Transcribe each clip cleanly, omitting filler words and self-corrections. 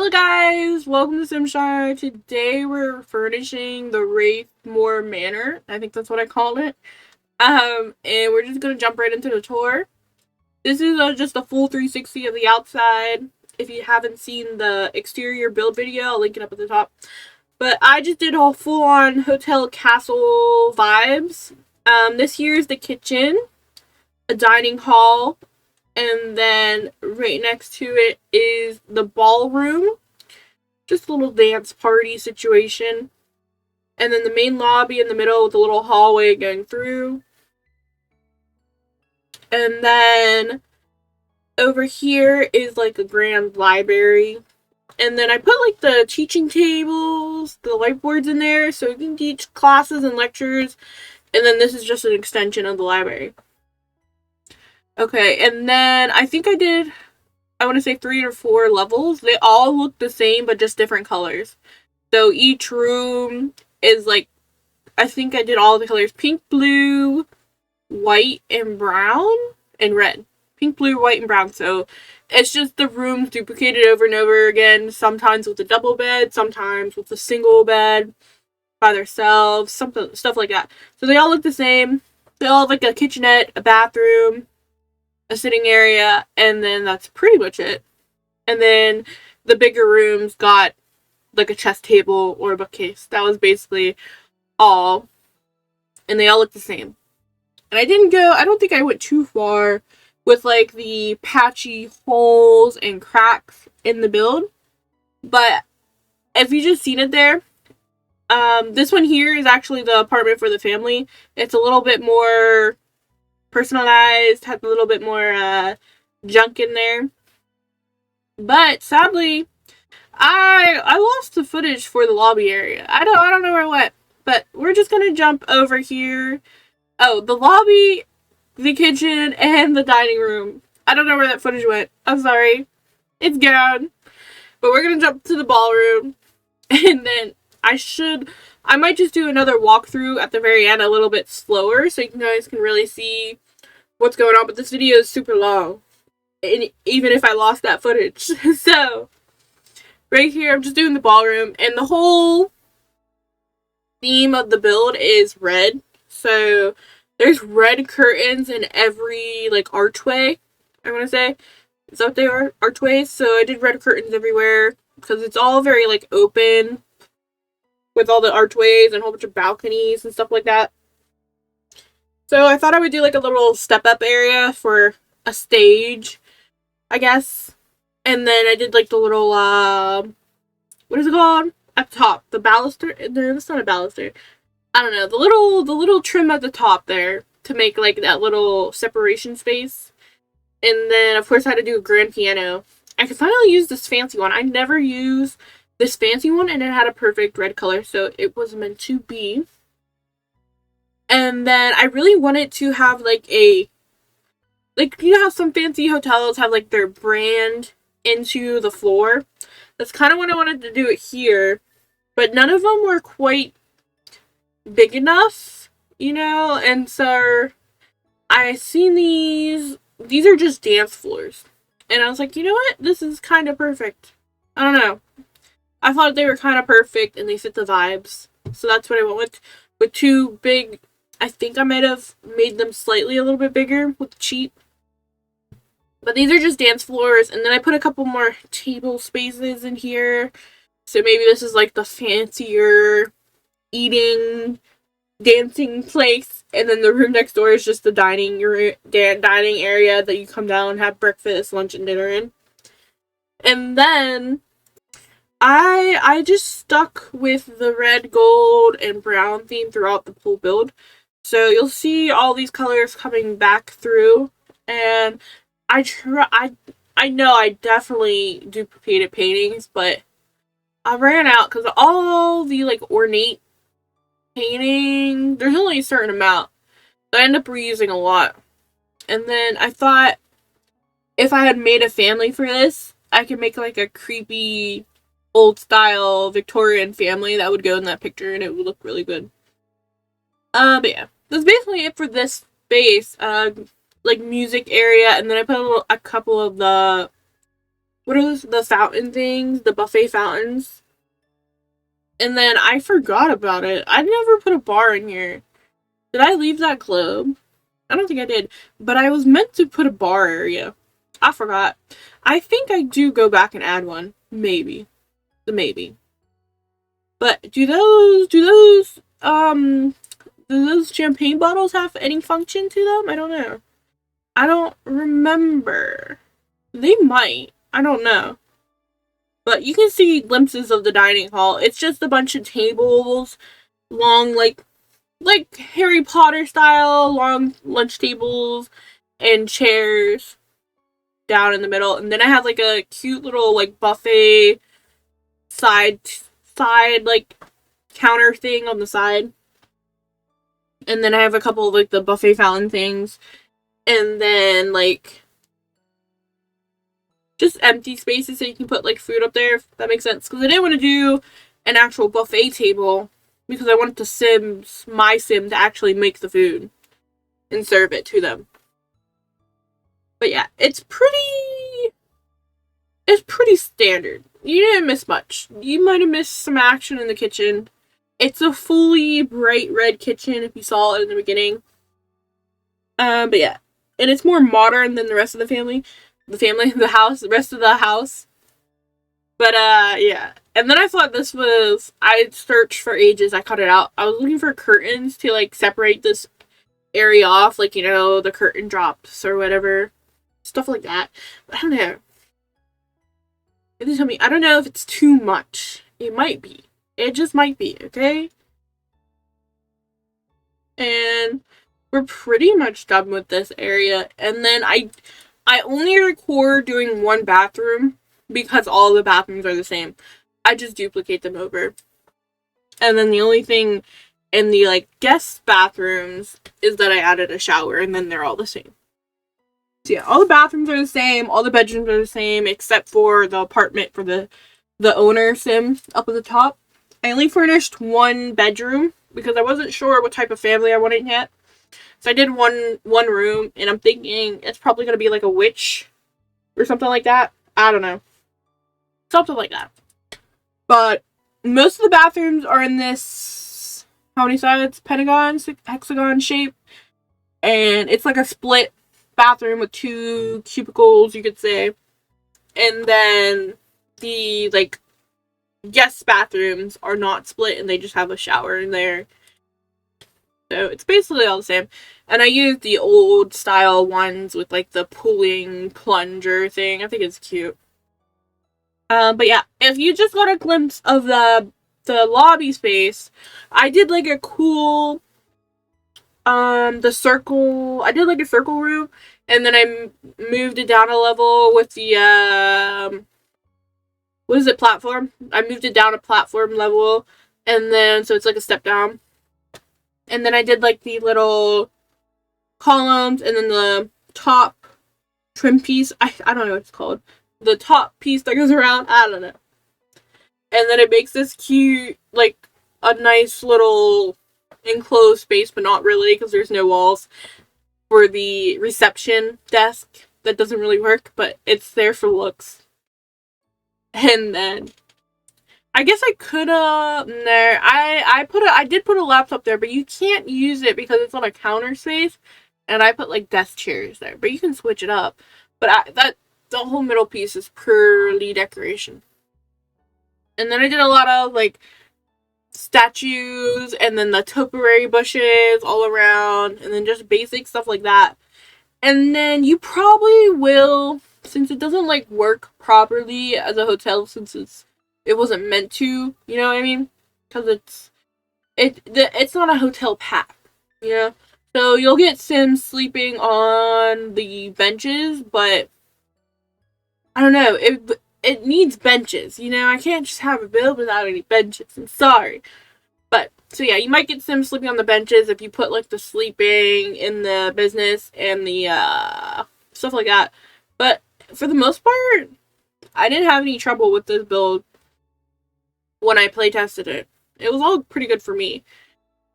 Hello guys, welcome to Simshire. Today we're furnishing the Wraithmoore Manor. I think that's what I called it. And we're just gonna jump right into the tour. This is just a full 360 of the outside. If you haven't seen the exterior build video, I'll link it up at the top. But I just did a full-on hotel castle vibes. This here is the kitchen, a dining hall, and then right next to it is the ballroom. Just a little dance party situation. And then the main lobby in the middle with a little hallway going through. And then over here is like a grand library. And then I put like the teaching tables, the whiteboards in there so you can teach classes and lectures. And then this is just an extension of the library. Okay, and then I think I want to say 3 or 4 levels. They all look the same, but just different colors. So each room is like, I think I did all the colors: pink, blue, white, and brown, and red. Pink, blue, white, and brown. So it's just the rooms duplicated over and over again, sometimes with a double bed, sometimes with a single bed by themselves, stuff like that. So they all look the same. They all have like a kitchenette, a bathroom, a sitting area, and then that's pretty much it. And then the bigger rooms got like a chest table or a bookcase. That was basically all. And they all look the same. And I don't think I went too far with like the patchy holes and cracks in the build. But if you just seen it there, this one here is actually the apartment for the family. It's a little bit more personalized, has a little bit more junk in there. But sadly, I lost the footage for the lobby area. I don't know where it went. But we're just gonna jump over here. Oh, the lobby, the kitchen, and the dining room. I don't know where that footage went. I'm sorry. It's gone. But we're gonna jump to the ballroom. And then I might just do another walkthrough at the very end a little bit slower so you guys can really see what's going on. But this video is super long. And even if I lost that footage. So, right here I'm just doing the ballroom. And the whole theme of the build is red. So, there's red curtains in every, like, archway, I want to say. Is that what they are? Archways? So, I did red curtains everywhere because it's all very, like, open with all the archways and a whole bunch of balconies and stuff like that. So, I thought I would do, like, a little step-up area for a stage, I guess. And then I did, like, the little, what is it called? At the top. The baluster? No, that's not a baluster. I don't know, the little trim at the top there to make like that little separation space. And then of course I had to do a grand piano. I could finally use this fancy one. I never used this fancy one and it had a perfect red color, so it was meant to be. And then I really wanted to have like you know how some fancy hotels have like their brand into the floor? That's kind of what I wanted to do it here. But none of them were quite big enough, you know, and so I seen these are just dance floors, and I was like, you know what, this is kind of perfect. I don't know, I thought they were kind of perfect and they fit the vibes, so that's what I went with 2 big. I think I might have made them slightly a little bit bigger with the cheap, but these are just dance floors. And then I put a couple more table spaces in here, so maybe this is like the fancier eating, dancing place, and then the room next door is just the dining area that you come down and have breakfast, lunch, and dinner in. And then I just stuck with the red, gold, and brown theme throughout the whole build. So you'll see all these colors coming back through, and I know I definitely duplicated paintings, but I ran out because all the like ornate painting, there's only a certain amount, so I end up reusing a lot. And then I thought if I had made a family for this, I could make like a creepy old style Victorian family that would go in that picture and it would look really good. But yeah, that's basically it for this space. Like music area, and then I put a couple of the what are those, the fountain things, the buffet fountains. And then I forgot about it. I never put a bar in here. Did I leave that globe? I don't think I did. But I was meant to put a bar area. I forgot. I think I do go back and add one. Maybe. Maybe. But do those champagne bottles have any function to them? I don't know. I don't remember. They might. I don't know. But you can see glimpses of the dining hall. It's just a bunch of tables, long, like Harry Potter style, long lunch tables and chairs down in the middle. And then I have like a cute little like buffet side like counter thing on the side. And then I have a couple of like the buffet fountain things. And then like just empty spaces so you can put like food up there, if that makes sense. Because I didn't want to do an actual buffet table because I wanted my sim to actually make the food and serve it to them. But yeah, it's pretty standard. You didn't miss much. You might have missed some action in the kitchen. It's a fully bright red kitchen if you saw it in the beginning. But yeah. And it's more modern than the rest of the family. The house, the rest of the house. But, yeah. And then I thought I searched for ages, I cut it out. I was looking for curtains to, like, separate this area off, like, you know, the curtain drops or whatever. Stuff like that. But I don't know. If you tell me, I don't know if it's too much. It might be. It just might be, okay? And we're pretty much done with this area. And then I only record doing one bathroom because all the bathrooms are the same. I just duplicate them over. And then the only thing in the like guest bathrooms is that I added a shower and then they're all the same. So yeah, all the bathrooms are the same, all the bedrooms are the same except for the apartment for the owner sim up at the top. I only furnished one bedroom because I wasn't sure what type of family I wanted yet. So I did one room, and I'm thinking it's probably going to be like a witch or something like that. I don't know. Something like that. But most of the bathrooms are in this, how many sides? Pentagon, hexagon shape. And it's like a split bathroom with 2 cubicles, you could say. And then the, like, guest bathrooms are not split, and they just have a shower in there. So it's basically all the same. And I used the old style ones with like the pulling plunger thing. I think it's cute. But yeah, if you just got a glimpse of the lobby space, I did like a cool the circle. I did like a circle room, and then I moved it down a level with the what is it, platform? I moved it down a platform level, and then so it's like a step down. And then I did, like, the little columns, and then the top trim piece. I don't know what it's called. The top piece that goes around. I don't know. And then it makes this cute, like, a nice little enclosed space, but not really, because there's no walls, for the reception desk. That doesn't really work, but it's there for looks. And then I guess I could have there. I did put a laptop there, but you can't use it because it's on a counter space, and I put like desk chairs there. But you can switch it up. But the whole middle piece is purely decoration. And then I did a lot of like statues, and then the topiary bushes all around, and then just basic stuff like that. And then you probably will, since it doesn't like work properly as a hotel, since it wasn't meant to, you know what I mean? Because it's not a hotel pack, you know? So you'll get Sims sleeping on the benches, but I don't know, it needs benches, you know? I can't just have a build without any benches. I'm sorry. But, so yeah, you might get Sims sleeping on the benches if you put, like, the sleeping in the business and the, stuff like that. But, for the most part, I didn't have any trouble with this build when I playtested it. It was all pretty good for me.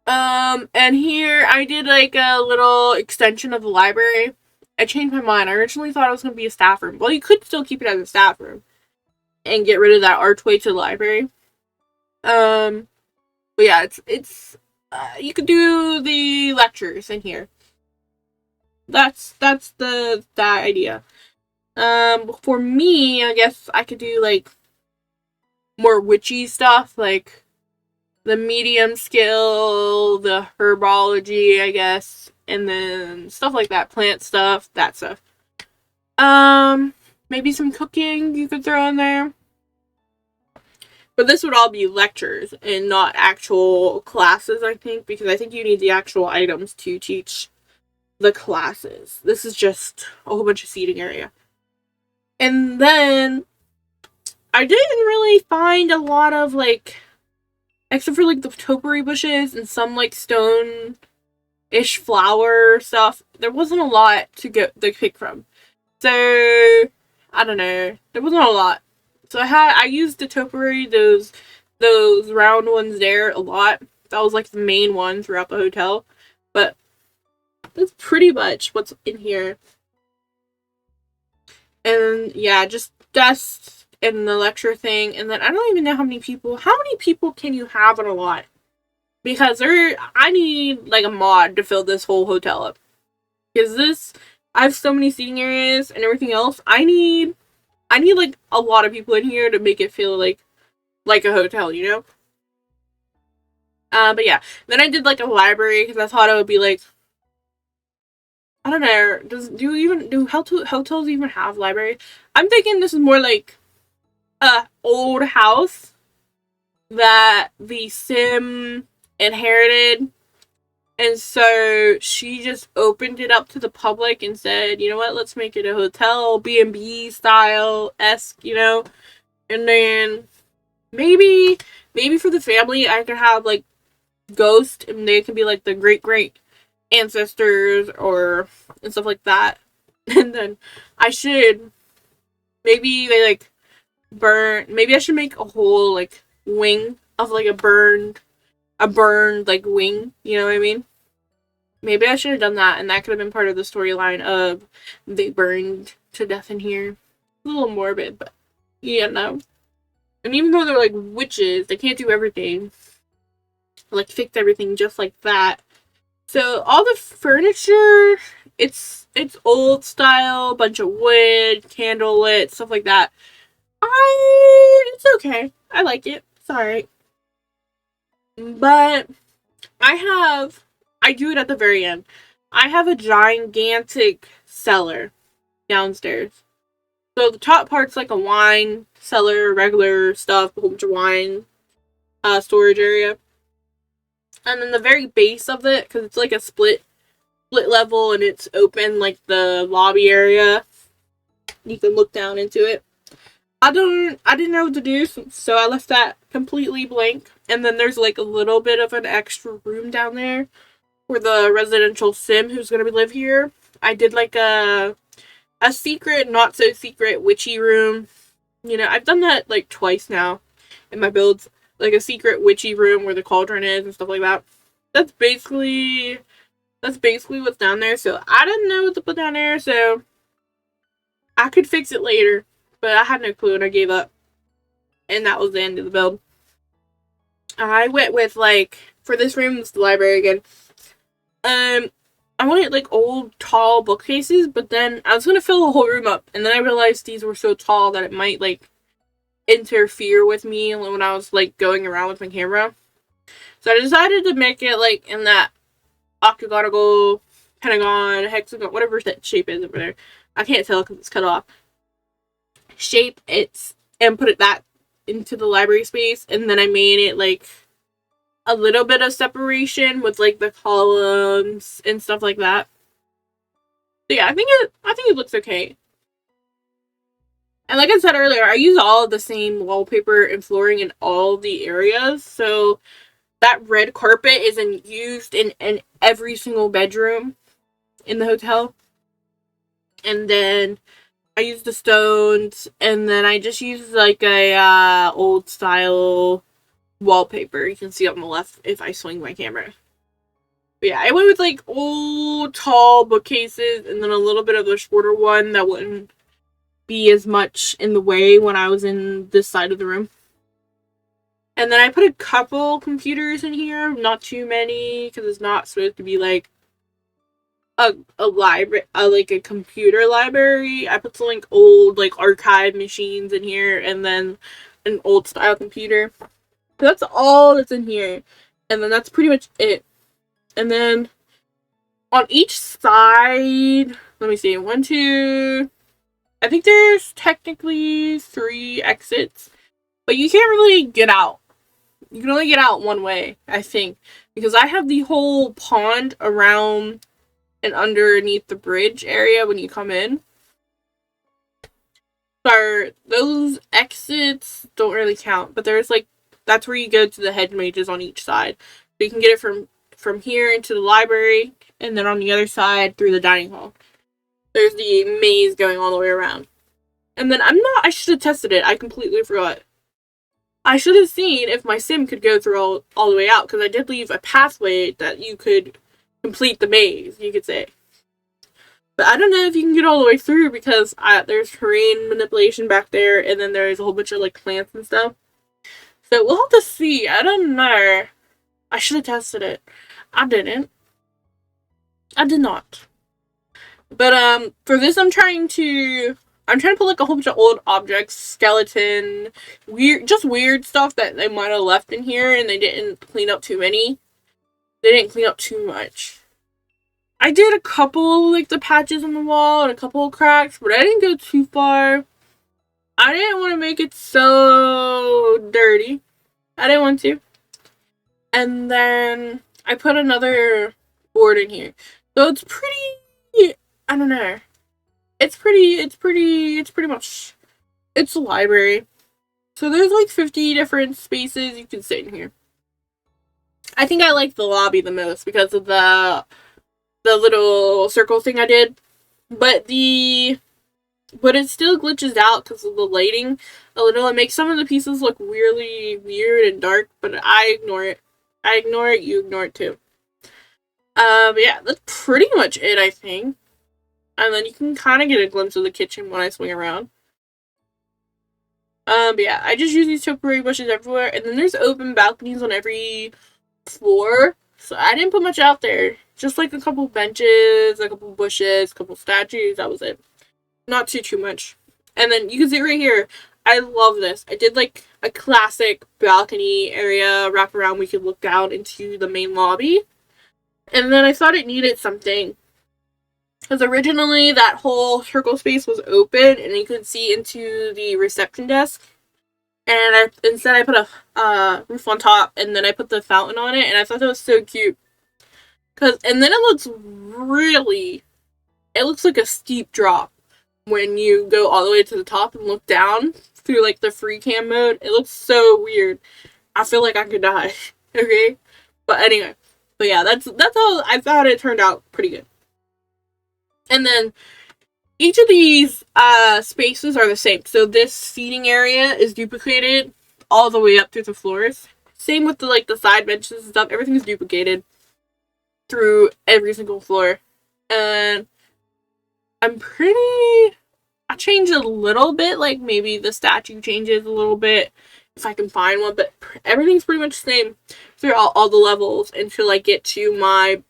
And here I did like a little extension of the library, I changed my mind. I originally thought it was going to be a staff room. Well, you could still keep it as a staff room and get rid of that archway to the library. But yeah, it's you could do the lectures in here. That's that idea. For me, I guess I could do like more witchy stuff, like the medium skill, the herbology, I guess, and then stuff like that, plant stuff, that stuff. Maybe some cooking you could throw in there. But this would all be lectures and not actual classes, I think, because I think you need the actual items to teach the classes. This is just a whole bunch of seating area. And then I didn't really find a lot of, like, except for, like, the topiary bushes and some, like, stone-ish flower stuff, there wasn't a lot to pick from. So, I don't know. There wasn't a lot. So I used the topiary, those round ones there a lot. That was like the main one throughout the hotel. But that's pretty much what's in here. And yeah, just desks and the lecture thing. And then I don't even know how many people can you have in a lot? Because I need like a mod to fill this whole hotel up. Because I have so many seating areas and everything else. I need like a lot of people in here to make it feel like a hotel, you know? But yeah. Then I did like a library because I thought it would be like, I don't know. Do hotels even have libraries? I'm thinking this is more like a old house that the Sim inherited. And so she just opened it up to the public and said, you know what, let's make it a hotel, B&B style-esque, you know? And then maybe for the family, I could have, like, ghosts, and they can be, like, the great-great ancestors and stuff like that. And then I should, maybe I should make a whole, like, wing of, like, a burned, like, wing, you know what I mean? Maybe I should have done that, and that could have been part of the storyline of they burned to death in here. A little morbid, but you know. And even though they're like witches, they can't do everything. Like fix everything just like that. So all the furniture, it's old style, bunch of wood, candlelit, stuff like that. It's okay. I like it. It's alright. But I do it at the very end. I have a gigantic cellar downstairs. So the top part's like a wine cellar, regular stuff, a whole bunch of wine storage area. And then the very base of it, because it's like a split level and it's open like the lobby area, you can look down into it. I didn't know what to do, so I left that completely blank. And then there's like a little bit of an extra room down there for the residential sim who's going to live here. I did like a secret, not so secret witchy room. You know, I've done that like twice now in my builds. Like a secret witchy room where the cauldron is and stuff like that. That's basically what's down there. So I didn't know what to put down there, so I could fix it later. But I had no clue and I gave up. And that was the end of the build. I went with like, for this room, it's the library again. I wanted like old tall bookcases, but then I was gonna fill the whole room up, and then I realized these were so tall that it might like interfere with me when I was like going around with my camera. So I decided to make it like in that octagonal, pentagon, hexagon, whatever that shape is over there. I can't tell because it's cut off. Shape and put it that into the library space, and then I made it like a little bit of separation with like the columns and stuff like that. So yeah, I think it looks okay. And like I said earlier, I use all of the same wallpaper and flooring in all the areas. So that red carpet isn't used in every single bedroom in the hotel. And then I use the stones, and then I just use like a old style wallpaper. You can see on the left if I swing my camera. But yeah, I went with like old tall bookcases and then a little bit of the shorter one that wouldn't be as much in the way when I was in this side of the room. And then I put a couple computers in here, not too many, because it's not supposed to be like a library, like a computer library. I put some like old like archive machines in here, and then an old style computer. So that's all that's in here, and then that's pretty much it. And then on each side, let me see, one, two. I think there's technically 3 exits, but you can't really get out. You can only get out one way, I think, because I have the whole pond around and underneath the bridge area when you come in. So those exits don't really count, but there's like, that's where you go to the hedge mages on each side. So you can get it from here into the library, and then on the other side through the dining hall. There's the maze going all the way around. And then I should have tested it. I completely forgot. I should have seen if my sim could go through all the way out, because I did leave a pathway that you could complete the maze, you could say. But I don't know if you can get all the way through, because there's terrain manipulation back there, and then there's a whole bunch of like plants and stuff. So we'll have to see. I don't know. I should have tested it. I didn't. I did not. But for this I'm trying to put like a whole bunch of old objects, skeleton, weird stuff that they might have left in here and they didn't clean up too many. They didn't clean up too much. I did a couple, like the patches on the wall and a couple of cracks, but I didn't go too far. I didn't want to make it so dirty. I didn't want to. And then I put another board in here. So it's pretty, I don't know. It's pretty much, it's a library. So there's like 50 different spaces you can sit in here. I think I like the lobby the most because of the little circle thing I did. But it still glitches out because of the lighting a little. It makes some of the pieces look weirdly weird and dark, but I ignore it. I ignore it, you ignore it too. But yeah, that's pretty much it, I think. And then you can kind of get a glimpse of the kitchen when I swing around. But yeah, I just use these temporary bushes everywhere. And then there's open balconies on every floor. So I didn't put much out there. Just like a couple benches, a couple bushes, a couple statues. That was it. Not too much. And then you can see right here. I love this. I did like a classic balcony area wrap around. We could look down into the main lobby. And then I thought it needed something. Because originally that whole circle space was open and you could see into the reception desk. And instead I put a roof on top and then I put the fountain on it. And I thought that was so cute. And then it looks like a steep drop when you go all the way to the top and look down through like the free cam mode. It looks so weird. I feel like I could die. Okay? But anyway. But yeah, that's how I thought it turned out pretty good. And then each of these spaces are the same. So this seating area is duplicated all the way up through the floors. Same with the side benches and stuff. Everything is duplicated through every single floor. And I changed a little bit, like maybe the statue changes a little bit if I can find one, but everything's pretty much the same throughout all the levels until I get to my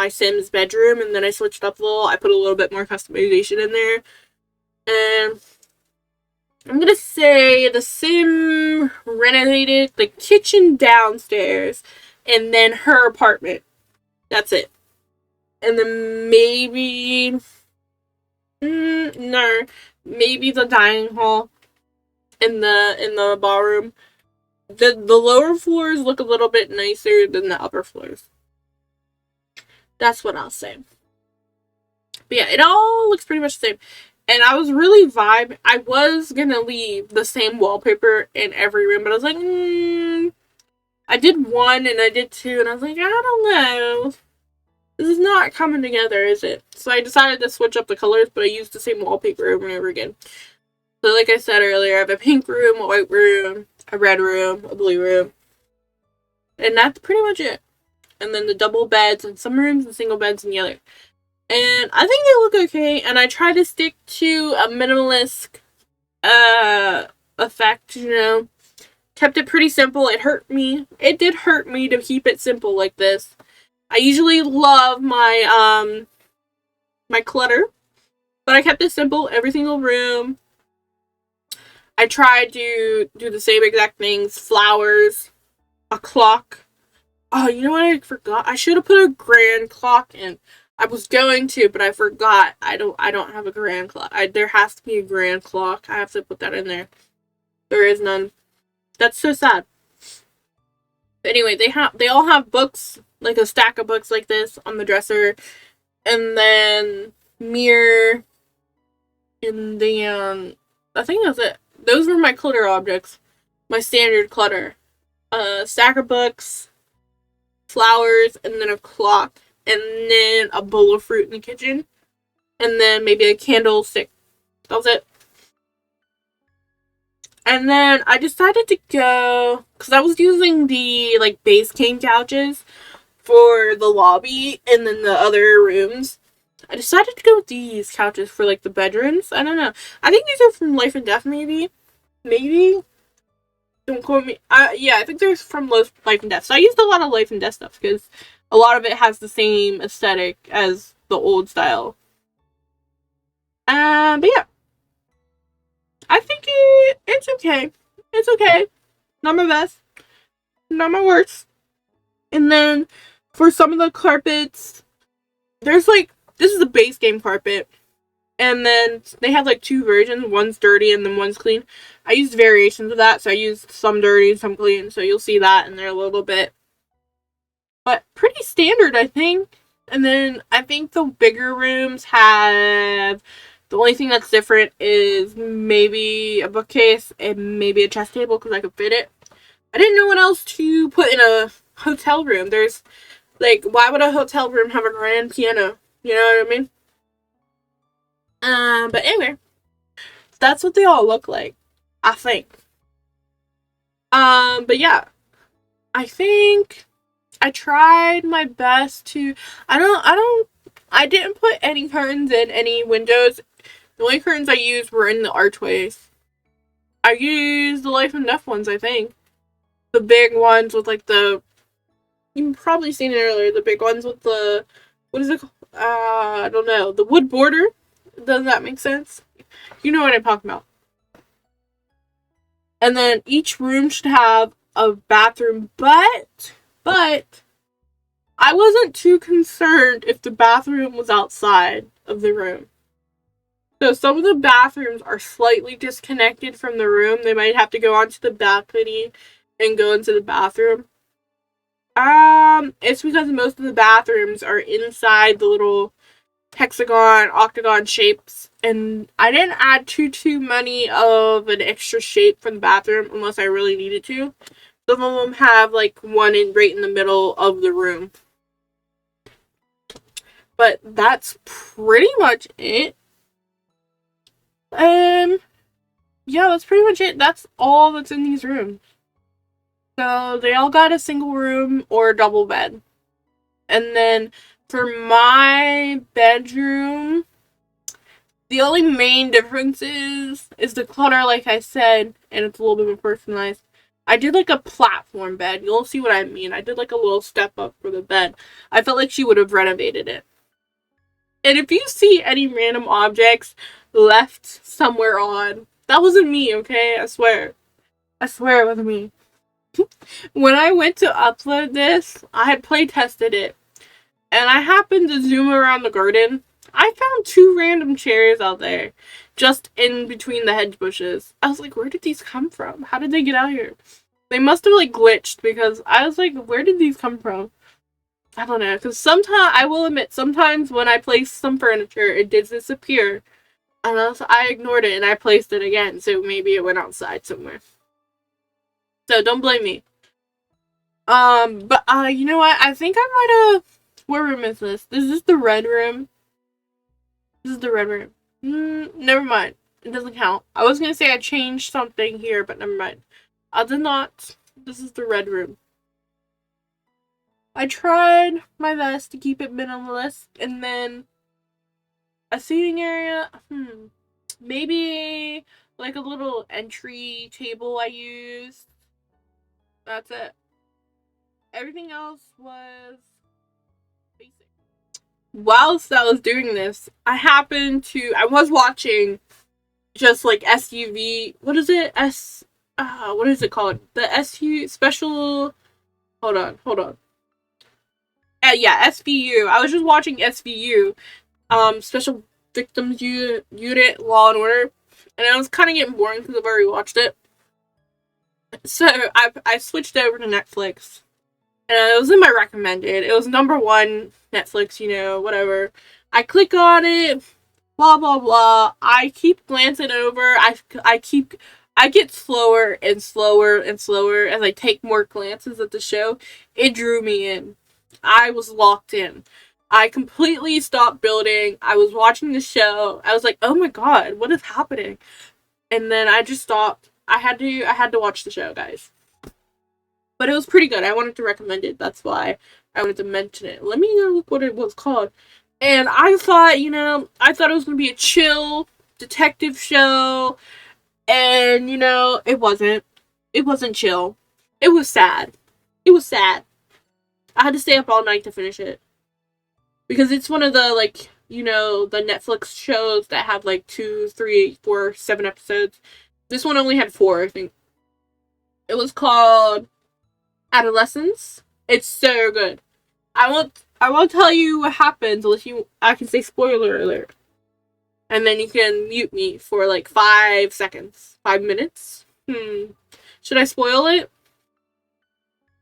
Sim's bedroom, and then I switched up a little. I put a little bit more customization in there. And I'm gonna say the Sim renovated the kitchen downstairs and then her apartment. That's it. And then maybe maybe the dining hall in the ballroom. The lower floors look a little bit nicer than the upper floors. That's what I'll say. But yeah, it all looks pretty much the same. And I was really vibing. I was gonna leave the same wallpaper in every room, but I was like, I did 1 and I did 2, and I was like, I don't know. This is not coming together, is it? So I decided to switch up the colors, but I used the same wallpaper over and over again. So like I said earlier, I have a pink room, a white room, a red room, a blue room. And that's pretty much it. and then the double beds in some rooms and single beds in the other. And I think they look okay, and I try to stick to a minimalist effect, you know. Kept it pretty simple. It hurt me. It did hurt me to keep it simple like this. I usually love my my clutter, but I kept it simple. Every single room. I tried to do the same exact things. Flowers, a clock. Oh, you know what I forgot? I should have put a grand clock in. I was going to, but I forgot. I don't have a grand clock. There has to be a grand clock. I have to put that in there. There is none. That's so sad. But anyway, they all have books, like a stack of books like this on the dresser, and then mirror, and then I think that's it. Those were my clutter objects, my standard clutter. Stack of books, flowers, and then a clock, and then a bowl of fruit in the kitchen, and then maybe a candlestick. That was it. And then I decided to go, because I was using the, like, base king couches for the lobby and then the other rooms. I decided to go with these couches for, like, the bedrooms. I don't know. I think these are from Life and Death, maybe. Maybe. Don't quote me. Yeah, I think they're from Life and Death. So I used a lot of Life and Death stuff, because a lot of it has the same aesthetic as the old style. But yeah. I think it's okay. It's okay. Not my best. Not my worst. And then, for some of the carpets, there's like, this is a base game carpet. And then, they have like two versions. One's dirty and then one's clean. I used variations of that, so I used some dirty and some clean. So you'll see that in there a little bit. But pretty standard, I think. And then, I think the bigger rooms have... The only thing that's different is maybe a bookcase and maybe a chest table, because I could fit it. I didn't know what else to put in a hotel room. There's, like, why would a hotel room have a grand piano? You know what I mean? But anyway, that's what they all look like, I think. But yeah, I think I tried my best to, I didn't put any curtains in any windows. The only curtains I used were in the archways. I used the Life and Death ones, I think. The big ones with, like, the... You've probably seen it earlier. The big ones with the... What is it called? I don't know. The wood border. Does that make sense? You know what I'm talking about. And then each room should have a bathroom. But... I wasn't too concerned if the bathroom was outside of the room. So some of the bathrooms are slightly disconnected from the room. They might have to go onto the balcony and go into the bathroom. It's because most of the bathrooms are inside the little hexagon, octagon shapes. And I didn't add too many of an extra shape for the bathroom unless I really needed to. Some of them have, like, one right in the middle of the room. But that's pretty much it. Yeah, that's pretty much it. That's all that's in these rooms. So, they all got a single room or a double bed. And then, for my bedroom, the only main difference is the clutter, like I said, and it's a little bit more personalized. I did, like, a platform bed. You'll see what I mean. I did, like, a little step up for the bed. I felt like she would have renovated it. And if you see any random objects left somewhere on, that wasn't me, okay? I swear. I swear it wasn't me. When I went to upload this, I had play tested it. And I happened to zoom around the garden. I found 2 random chairs out there. Just in between the hedge bushes. I was like, where did these come from? How did they get out here? They must have, like, glitched, because I was like, where did these come from? I don't know, because sometimes, I will admit, sometimes when I place some furniture, it did disappear. And also, I ignored it and I placed it again, so maybe it went outside somewhere. So, don't blame me. But, you know what? I think I might have... What room is this? Is this the red room? This is the red room. Never mind. It doesn't count. I was gonna say I changed something here, but never mind. I did not. This is the red room. I tried my best to keep it minimalist, and then a seating area. Maybe like a little entry table I used. That's it. Everything else was basic. Whilst I was doing this, I was watching just like SUV. What is it? What is it called? The SU special. Hold on. Yeah, SVU. I was just watching SVU, Special Victims Unit Law and Order, and I was kind of getting boring because I've already watched it. So I switched over to Netflix, and it was in my recommended. It was number one Netflix, whatever. I click on it, blah blah blah. I keep glancing over. I get slower and slower and slower as I take more glances at the show. It drew me in. I was locked in. I completely stopped building. I was watching the show. I was like, "Oh my god, what is happening?" And then I just stopped. I had to watch the show, guys. But it was pretty good. I wanted to recommend it. That's why I wanted to mention it. Let me look what it was called. And I thought, I thought it was going to be a chill detective show. And, it wasn't. It wasn't chill. It was sad. It was sad. I had to stay up all night to finish it. Because it's one of the, the Netflix shows that have, 2, 3, 4, 7 episodes. This one only had 4, I think. It was called Adolescence. It's so good. I won't tell you what happens unless I can say spoiler alert. And then you can mute me for 5 seconds. 5 minutes? Should I spoil it?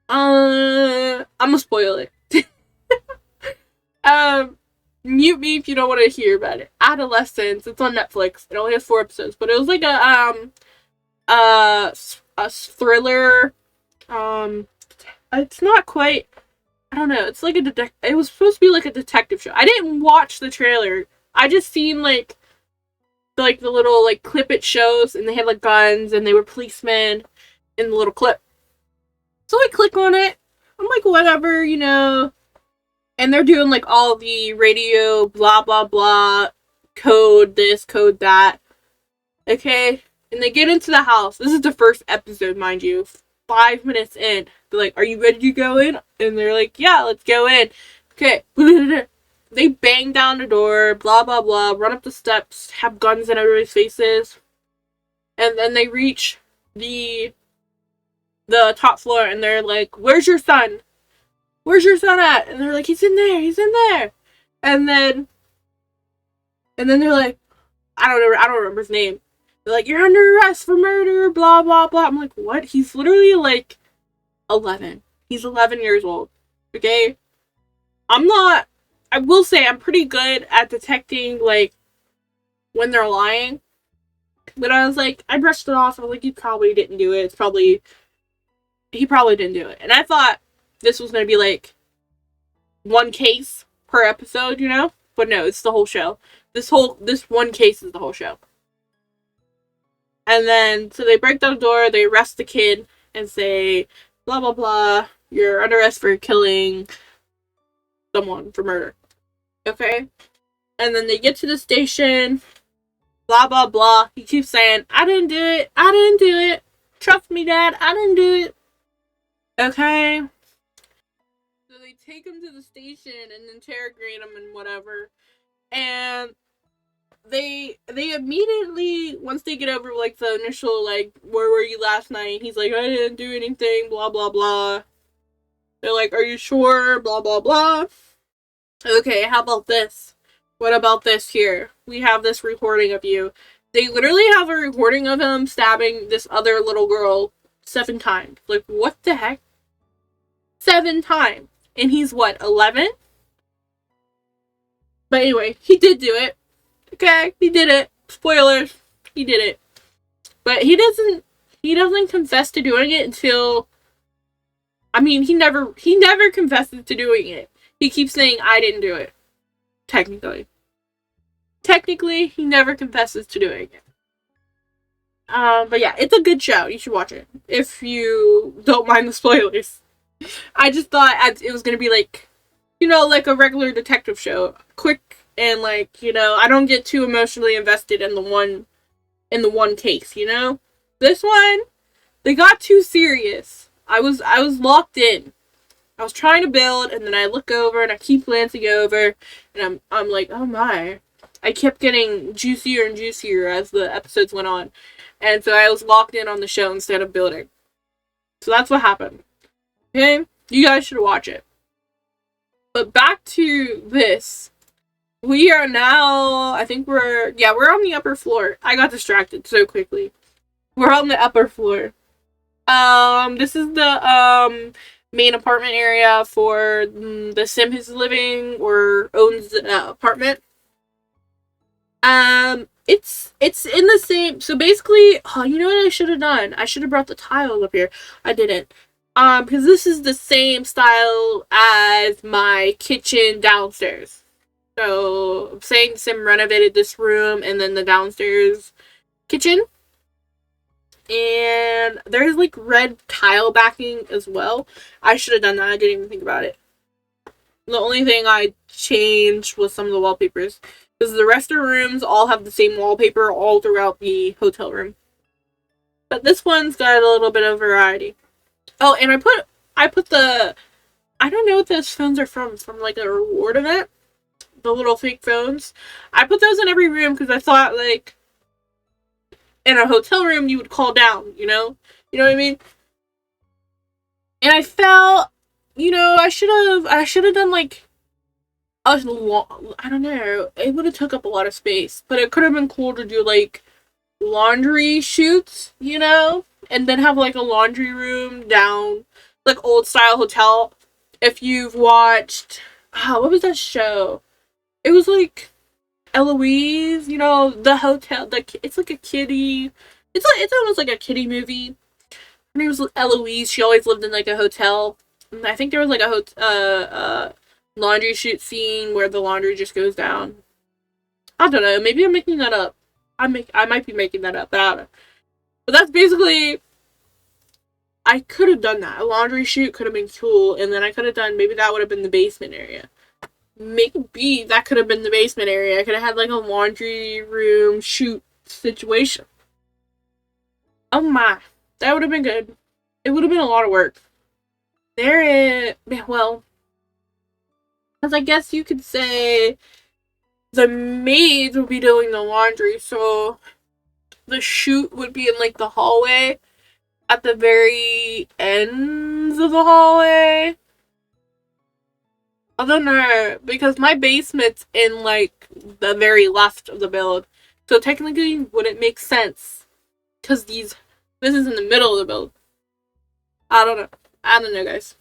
I'm gonna spoil it. Mute me if you don't want to hear about it. Adolescence. It's on Netflix. It only has 4 episodes, but it was like a thriller. It's not quite. I don't know. It's like it was supposed to be like a detective show. I didn't watch the trailer. I just seen the little clip it shows, and they had guns, and they were policemen in the little clip. So I click on it. I'm like, whatever, And they're doing all the radio blah blah blah, code this, code that. Okay? And they get into the house. This is the first episode, mind you. 5 minutes in. They're like, "Are you ready to go in?" And they're like, "Yeah, let's go in." Okay. They bang down the door, blah blah blah, run up the steps, have guns in everybody's faces. And then they reach the top floor, and they're like, "Where's your son? Where's your son at?" And they're like, he's in there. And then they're like, I don't remember his name. They're like, "You're under arrest for murder, blah, blah, blah." I'm like, what? He's literally 11. He's 11 years old. Okay? I will say I'm pretty good at detecting, when they're lying. But I was like, I brushed it off. I was like, he probably didn't do it. He probably didn't do it. And I thought this was going to be, one case per episode, But no, it's the whole show. This one case is the whole show. And then, so they break down the door, they arrest the kid, and say, blah, blah, blah, you're under arrest for killing someone for murder. Okay? And then they get to the station, blah, blah, blah. He keeps saying, I didn't do it. Trust me, Dad, I didn't do it. Okay? So they take him to the station and interrogate him and whatever. And they immediately, once they get over the initial where were you last night, he's like, I didn't do anything, blah blah blah. They're like, are you sure, blah blah blah. Okay, how about this? What about this here? We have this recording of you. They literally have a recording of him stabbing this other little girl 7 times. What the heck? 7 times. And he's what, 11? But anyway, he did do it. Okay, he did it. Spoilers. He did it. But he doesn't confess to doing it until, he never confesses to doing it. He keeps saying, I didn't do it. Technically, he never confesses to doing it. But yeah, it's a good show. You should watch it. If you don't mind the spoilers. I just thought it was gonna be like, like a regular detective show, quick and like, I don't get too emotionally invested in the one case. This one, they got too serious. I was locked in. I was trying to build, and then I look over and I keep glancing over, and I'm like, oh my. I kept getting juicier and juicier as the episodes went on, and so I was locked in on the show instead of building. So that's what happened. Okay, you guys should watch it. But back to this. We are now. I think we're on the upper floor. I got distracted so quickly. We're on the upper floor. This is the main apartment area for the sim who's living or owns the apartment. It's in the same. So basically, oh, you know what I should have done? I should have brought the tiles up here. I didn't. Because this is the same style as my kitchen downstairs. So I'm saying sim renovated this room and then the downstairs kitchen. And there's like red tile backing as well. I should have done that. I didn't even think about it. The only thing I changed was some of the wallpapers. Because the rest of the rooms all have the same wallpaper all throughout the hotel room. But this one's got a little bit of variety. Oh, and I put the, I don't know what those phones are from like a reward event. The little fake phones. I put those in every room because I thought like, in a hotel room you would call down, you know what I mean? And I felt, I should have done like I don't know, it would have took up a lot of space, but it could have been cool to do like laundry shoots, and then have like a laundry room down, like old style hotel. If you've watched, what was that show? It was like Eloise, the hotel. It's like a kiddie. It's almost like a kiddie movie. Her name was Eloise. She always lived in like a hotel. And I think there was like a laundry shoot scene where the laundry just goes down. I don't know. Maybe I'm making that up. I might be making that up, but I don't know. But that's basically. I could have done that. A laundry shoot could have been cool, and then I could have done. Maybe that would have been the basement area. Maybe that could have been the basement area. I could have had like a laundry room shoot situation. Oh my. That would have been good. It would have been a lot of work. Well, as I guess you could say, the maids would be doing the laundry, so the shoot would be in like the hallway, at the very ends of the hallway. I don't know, because my basement's in, like, the very left of the build. So technically, wouldn't make sense. Because this is in the middle of the build. I don't know, guys.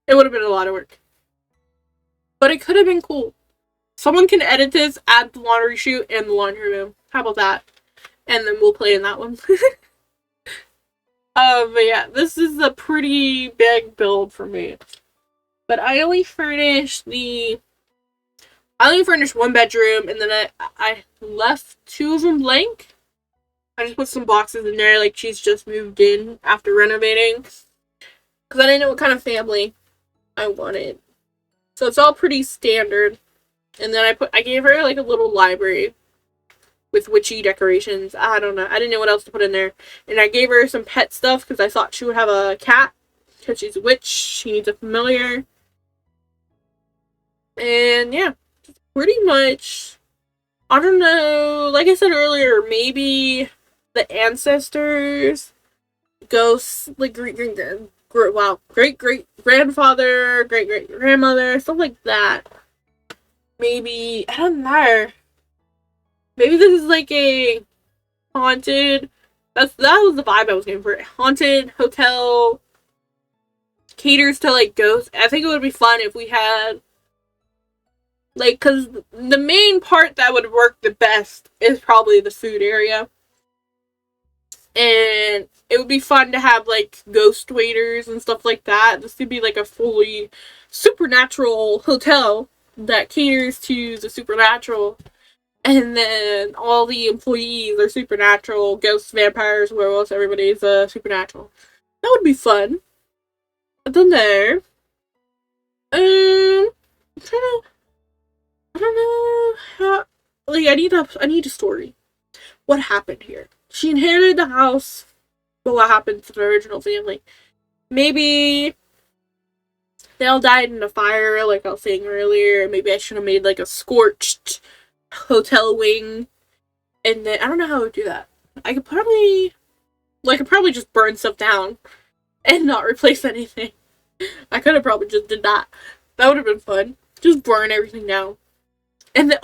It would have been a lot of work. But it could have been cool. Someone can edit this, add the laundry chute, and the laundry room. How about that? And then we'll play in that one. But yeah, this is a pretty big build for me. But I only furnished one bedroom, and then I left two of them blank. I just put some boxes in there, like she's just moved in after renovating. Because I didn't know what kind of family I wanted. So it's all pretty standard. And then I gave her like a little library with witchy decorations. I don't know. I didn't know what else to put in there. And I gave her some pet stuff because I thought she would have a cat. Because she's a witch. She needs a familiar. And yeah, pretty much, I don't know, like I said earlier, maybe the ancestors, ghosts, like great great grandfather, great great grandmother, stuff like that. Maybe, I don't know. Maybe this is like a haunted, that was the vibe I was getting for it. Haunted hotel, caters to like ghosts. I think it would be fun if we had, like, because the main part that would work the best is probably the food area. And it would be fun to have, like, ghost waiters and stuff like that. This could be, like, a fully supernatural hotel that caters to the supernatural. And then all the employees are supernatural. Ghosts, vampires, werewolves, everybody's supernatural. That would be fun. I don't know. I'm trying to. I don't know how. Like, I need a story. What happened here? She inherited the house, but what happened to the original family? Maybe they all died in a fire, like I was saying earlier. Maybe I should have made like a scorched hotel wing, and then I don't know how I would do that. I could probably, just burn stuff down and not replace anything. I could have probably just did that. That would have been fun. Just burn everything down. And then,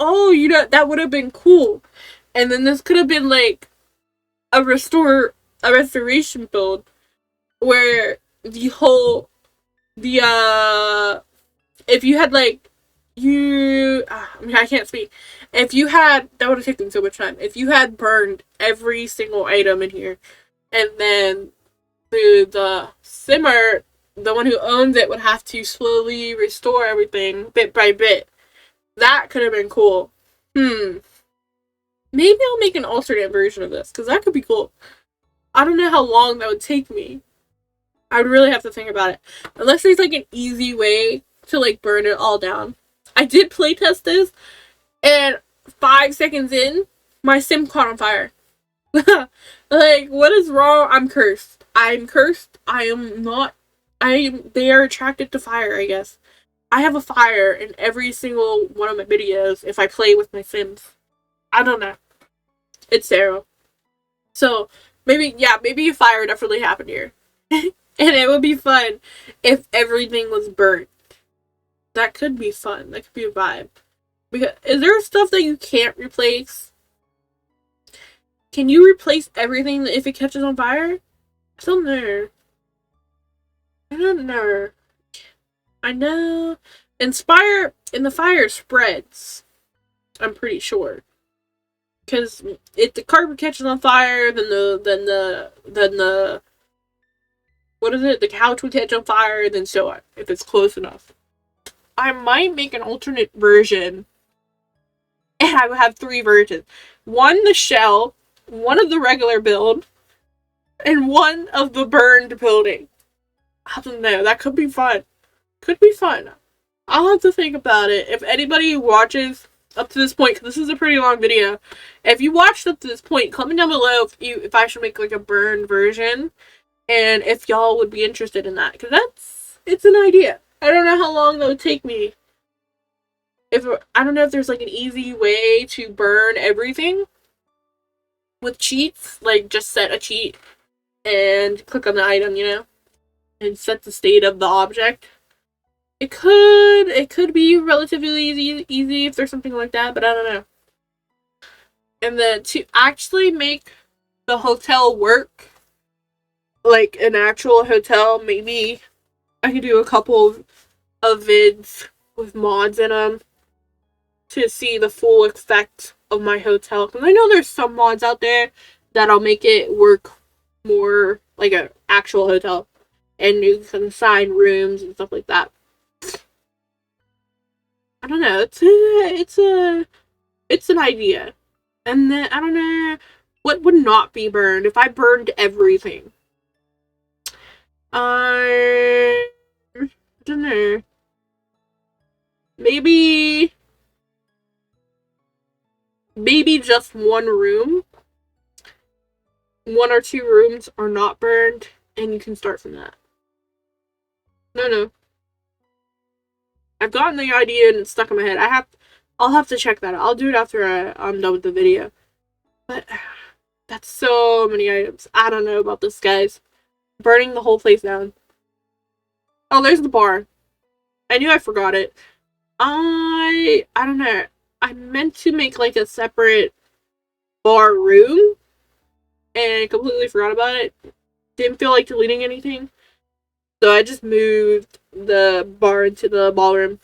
that would have been cool. And then this could have been like a restoration build where if you had like, I can't speak. If you had, that would have taken so much time. If you had burned every single item in here, and then the simmer, the one who owns it, would have to slowly restore everything bit by bit. That could have been cool. Maybe I'll make an alternate version of this, because that could be cool. I don't know how long that would take me. I would really have to think about it. Unless there's like an easy way to like burn it all down. I did playtest this, and 5 seconds in, my sim caught on fire. Like, what is wrong? I'm cursed. I'm cursed. I am not. They are attracted to fire, I guess. I have a fire in every single one of my videos if I play with my Sims. I don't know. It's terrible. So, maybe a fire definitely happened here. And it would be fun if everything was burnt. That could be fun. That could be a vibe. Because, is there stuff that you can't replace? Can you replace everything if it catches on fire? I don't know. I know. And the fire spreads. I'm pretty sure. Because if the carpet catches on fire, then the what is it? The couch would catch on fire, then so on. If it's close enough. I might make an alternate version. And I would have 3 versions. One the shell, one of the regular build, and one of the burned building. I don't know. That could be fun. Could be fun. I'll have to think about it. If anybody watches up to this point, because this is a pretty long video, if you watched up to this point, comment down below if I should make like a burned version, and if y'all would be interested in that, because it's an idea. I don't know how long that would take me. I don't know if there's like an easy way to burn everything with cheats, like just set a cheat and click on the item, and set the state of the object. It could be relatively easy if there's something like that, but I don't know. And then to actually make the hotel work, like an actual hotel, maybe I could do a couple of vids with mods in them to see the full effect of my hotel. Because I know there's some mods out there that'll make it work more like an actual hotel. And you can assign rooms and stuff like that. I don't know. It's an idea. And then, I don't know, what would not be burned if I burned everything? I don't know. Maybe just one room. 1 or 2 rooms are not burned, and you can start from that. No. I've gotten the idea and it's stuck in my head. I'll have to check that out. I'll do it after I'm done with the video. But that's so many items. I don't know about this, guys. Burning the whole place down. Oh, there's the bar. I knew I forgot it. I don't know. I meant to make like a separate bar room, and I completely forgot about it. Didn't feel like deleting anything. So I just moved the bar into the ballroom.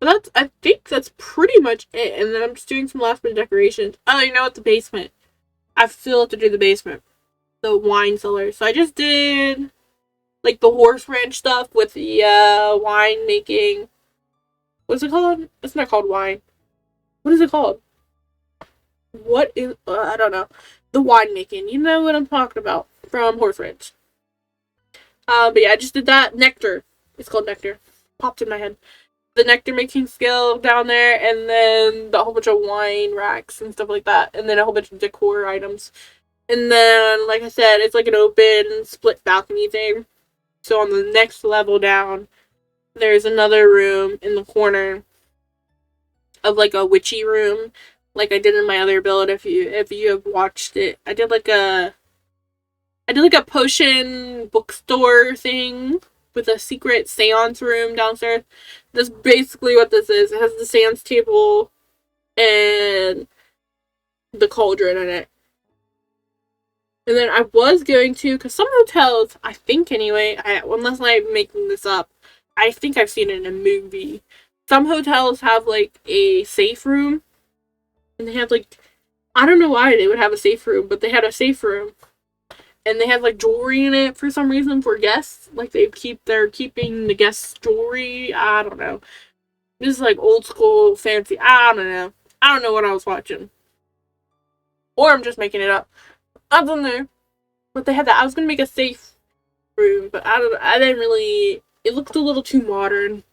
But I think that's pretty much it. And then I'm just doing some last minute decorations. Oh, you know what? The basement. I still have to do the basement. The wine cellar. So I just did like the horse ranch stuff with the wine making. What's it called? It's not called wine. What is it called? What is... I don't know. The wine making. You know what I'm talking about. From horse ranch. But yeah, I just did that. Nectar. It's called Nectar. Popped in my head. The nectar making skill down there, and then a whole bunch of wine racks and stuff like that, and then a whole bunch of decor items. And then, like I said, it's like an open, split balcony thing. So on the next level down, there's another room in the corner of like a witchy room, like I did in my other build. If you have watched it, I did like a potion bookstore thing with a secret seance room downstairs. That's basically what this is. It has the seance table and the cauldron in it. And then I was going to, because some hotels, I think anyway, unless I'm making this up, I think I've seen it in a movie. Some hotels have like a safe room. And they have like, I don't know why they would have a safe room, but they had a safe room. And they have like jewelry in it for some reason for guests. Like they're keeping the guests' jewelry. I don't know. This is like old school fancy. I don't know. I don't know what I was watching. Or I'm just making it up. I don't know. But they had that. I was gonna make a safe room, but I didn't really. It looked a little too modern.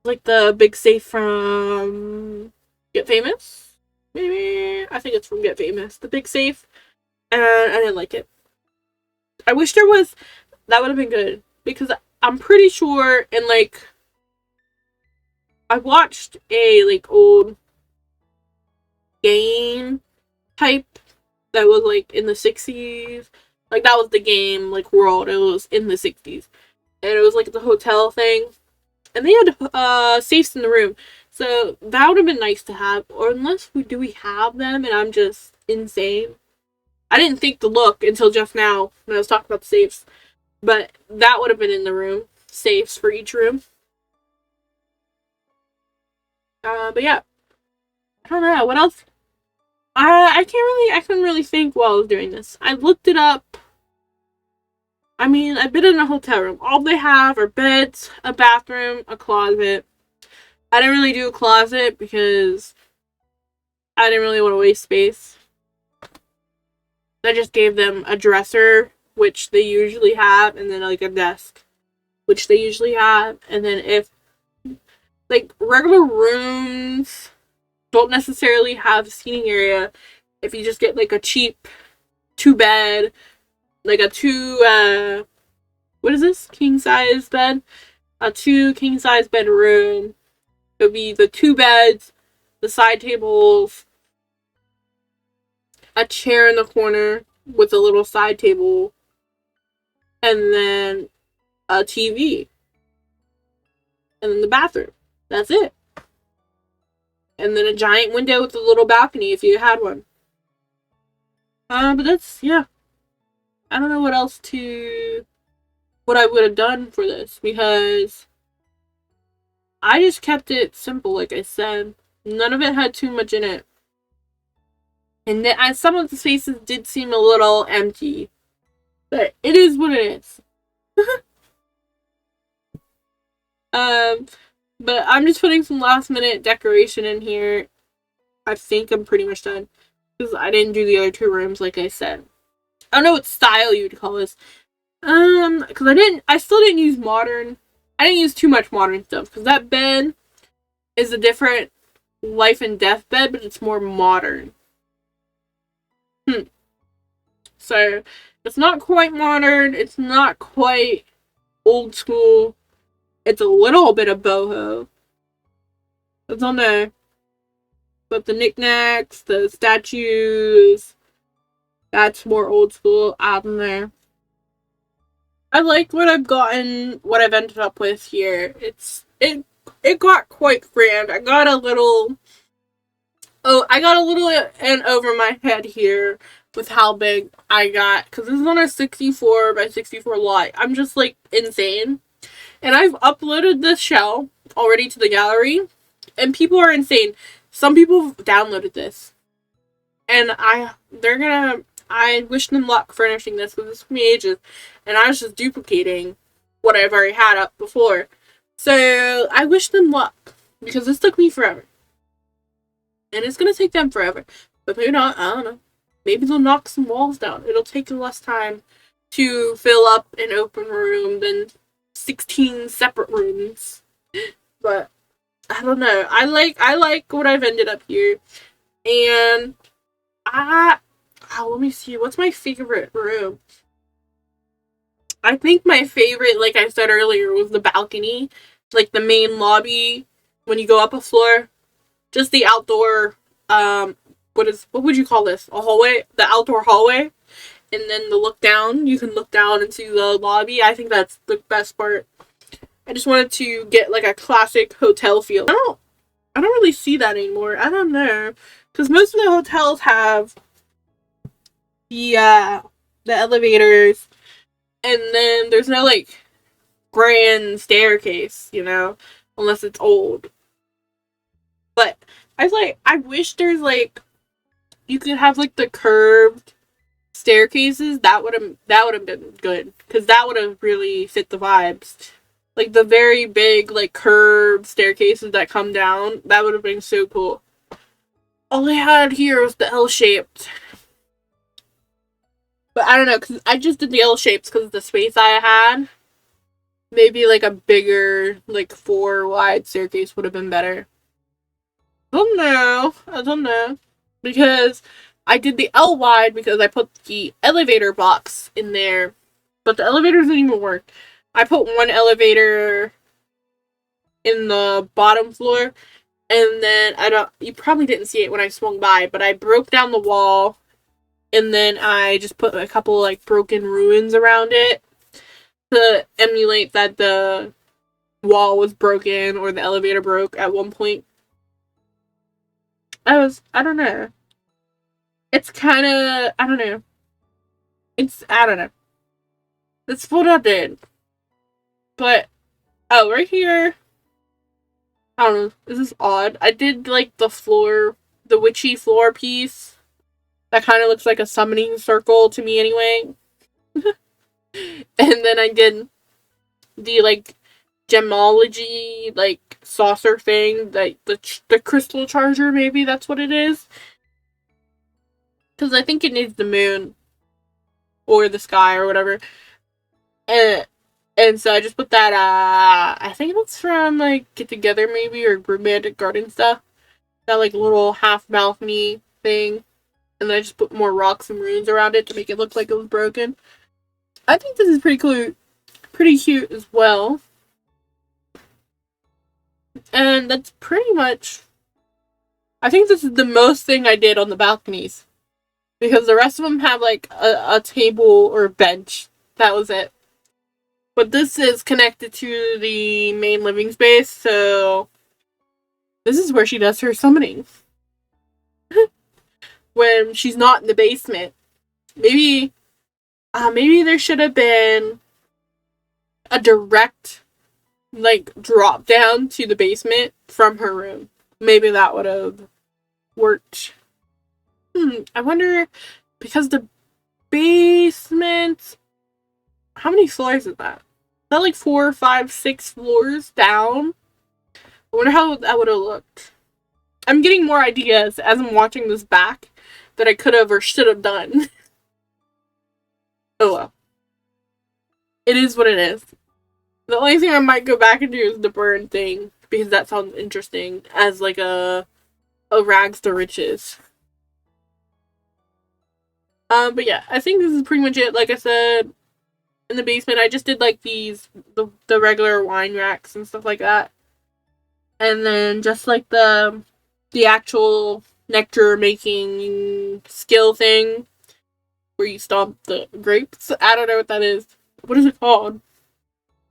Like the big safe from Get Famous? Maybe? I think it's from Get Famous. The big safe. And I didn't like it. I wish there was. That would have been good. Because I'm pretty sure, and like, I watched a like old game type that was like in the 60s. Like that was the game, like world. It was in the 60s. And it was like the hotel thing. And they had safes in the room. So that would have been nice to have. Or unless we have them and I'm just insane. I didn't think to look until just now when I was talking about the safes. But that would have been in the room. Safes for each room. But yeah. I don't know. What else? I couldn't really think while I was doing this. I looked it up. I mean, I've been in a hotel room. All they have are beds, a bathroom, a closet. I didn't really do a closet because I didn't really want to waste space. I just gave them a dresser, which they usually have, and then like a desk, which they usually have. And then if like regular rooms don't necessarily have a seating area, if you just get like a cheap 2-bed, like a what is this? King size bed? A 2 king size bedroom. It would be the 2 beds, the side tables, a chair in the corner with a little side table, and then a TV. And then the bathroom. That's it. And then a giant window with a little balcony if you had one. But that's, yeah. I don't know what I would have done for this, because I just kept it simple, like I said. None of it had too much in it. And some of the spaces did seem a little empty. But it is what it is. But I'm just putting some last minute decoration in here. I think I'm pretty much done. Because I didn't do the other 2 rooms, like I said. I don't know what style you'd call this. Because I still didn't use modern. I didn't use too much modern stuff. Because that bed is a different life and death bed, but it's more modern. So, it's not quite modern. It's not quite old school. It's a little bit of boho. It's on there. But the knickknacks, the statues, that's more old school out in there. I like what I've ended up with here. It got quite grand. I got a little in over my head here with how big I got. Because this is on a 64 by 64 lot. I'm just like insane. And I've uploaded this shell already to the gallery. And people are insane. Some people have downloaded this. And I wish them luck furnishing this, because this took me ages. And I was just duplicating what I've already had up before. So I wish them luck, because this took me forever. And it's going to take them forever. But maybe not, I don't know. Maybe they'll knock some walls down. It'll take less time to fill up an open room than 16 separate rooms. But I don't know. I like what I've ended up here. And let me see. What's my favorite room? I think my favorite, like I said earlier, was the balcony. Like the main lobby when you go up a floor. Just the outdoor, what would you call this? A hallway? The outdoor hallway. And then the look down. You can look down into the lobby. I think that's the best part. I just wanted to get like a classic hotel feel. I don't really see that anymore. I don't know. Because most of the hotels have the elevators. And then there's no like grand staircase, you know, unless it's old. But I wish there's like you could have like the curved staircases. That would have been good because that would have really fit the vibes. Like the very big like curved staircases that come down. That would have been so cool. All I had here was the L-shaped. But I don't know, because I just did the L-shapes because of the space I had. Maybe like a bigger, like 4 wide staircase would have been better. I don't know. Because I did the L wide because I put the elevator box in there. But the elevator didn't even work. I put one elevator in the bottom floor. And then, you probably didn't see it when I swung by, but I broke down the wall. And then I just put a couple like broken ruins around it to emulate that the wall was broken or the elevator broke at one point. I don't know. It's kind of, I don't know. I don't know. That's what I did. But, right here, I don't know, this is odd. I did like the witchy floor piece. That kind of looks like a summoning circle to me anyway. And then I did the, like, gemology, like, saucer thing. Like, the crystal charger, maybe that's what it is. Because I think it needs the moon. Or the sky, or whatever. And so I just put that, I think that's from, like, Get Together, maybe, or Romantic Garden stuff. That, like, little half balcony thing. And then I just put more rocks and runes around it to make it look like it was broken. I think this is pretty cool. Pretty cute as well. And that's pretty much... I think this is the most thing I did on the balconies. Because the rest of them have, like, a table or a bench. That was it. But this is connected to the main living space, so... This is where she does her summoning. When she's not in the basement. Maybe there should have been a direct, like, drop down to the basement from her room. Maybe that would have worked. I wonder, because the basement, how many floors is that? Is that like 4, 5, 6 floors down? I wonder how that would have looked. I'm getting more ideas as I'm watching this back that I could have or should have done. Oh well. It is what it is. The only thing I might go back and do is the burn thing, because that sounds interesting as like a rags to riches. But yeah, I think this is pretty much it. Like I said, in the basement, I just did like the regular wine racks and stuff like that. And then just like the actual nectar making skill thing where you stomp the grapes. I don't know what that is. What is it called?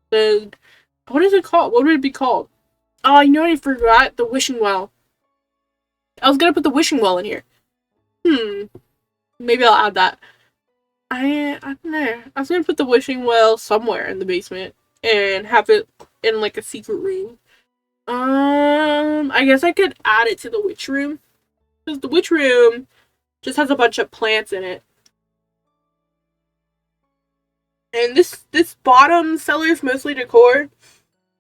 What is it called? What would it be called? Oh, you know what I forgot? The wishing well. I was gonna put the wishing well in here. Maybe I'll add that. I don't know. I was gonna put the wishing well somewhere in the basement and have it in like a secret room. I guess I could add it to the witch room. Because the witch room just has a bunch of plants in it. And this bottom cellar is mostly decor.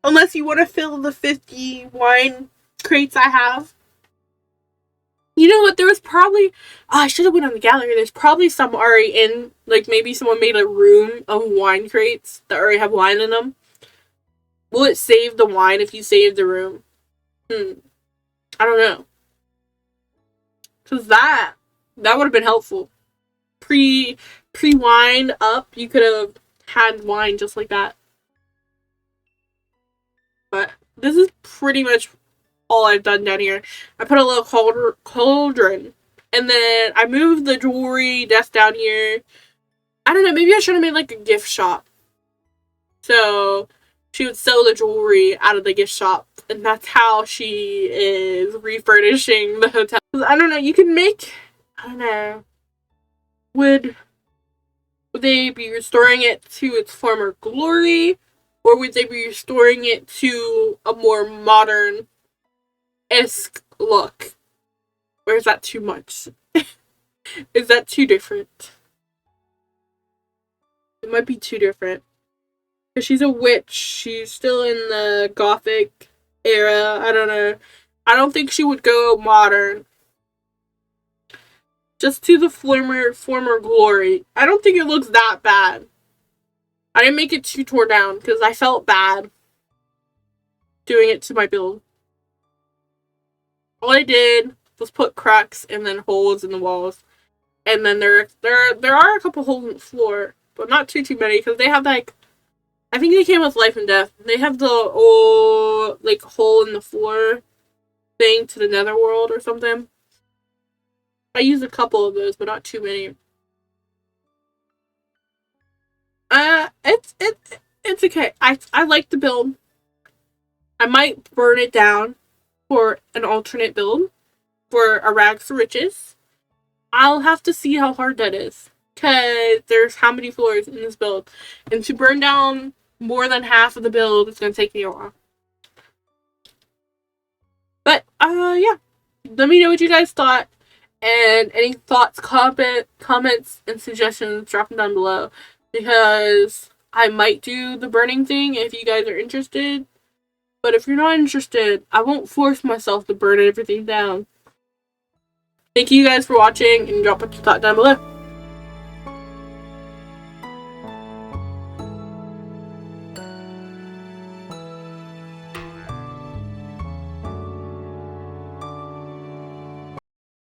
Unless you want to fill the 50 wine crates I have. You know what? There was probably I should have went on the gallery. There's probably some already in, like maybe someone made a room of wine crates that already have wine in them. Will it save the wine if you save the room? Hmm. I don't know. Cause that would have been helpful. Pre wine up, you could have had wine just like that. But this is pretty much all I've done down here. I put a little cauldron. And then I moved the jewelry desk down here. I don't know, maybe I should have made like a gift shop. So she would sell the jewelry out of the gift shop. And that's how she is refurnishing the hotel. I don't know, you can make, I don't know, would they be restoring it to its former glory? Or would they be restoring it to a more modern esque look? Or is that too much? Is that too different? It might be too different. Because she's a witch. She's still in the gothic era. I don't know. I don't think she would go modern. Just to the former glory. I don't think it looks that bad. I didn't make it too torn down because I felt bad doing it to my build. All I did was put cracks and then holes in the walls. And then there are a couple holes in the floor, but not too many because they have like, I think they came with life and death. They have the old like hole in the floor thing to the netherworld or something. I used a couple of those, but not too many. It's okay. I like the build. I might burn it down for an alternate build for a rags to riches. I'll have to see how hard that is. Because there's how many floors in this build. And to burn down more than half of the build, it's going to take me a while. But, yeah. Let me know what you guys thought. And any thoughts, comments, and suggestions, drop them down below. Because I might do the burning thing if you guys are interested. But if you're not interested, I won't force myself to burn everything down. Thank you guys for watching, and drop what you thought down below.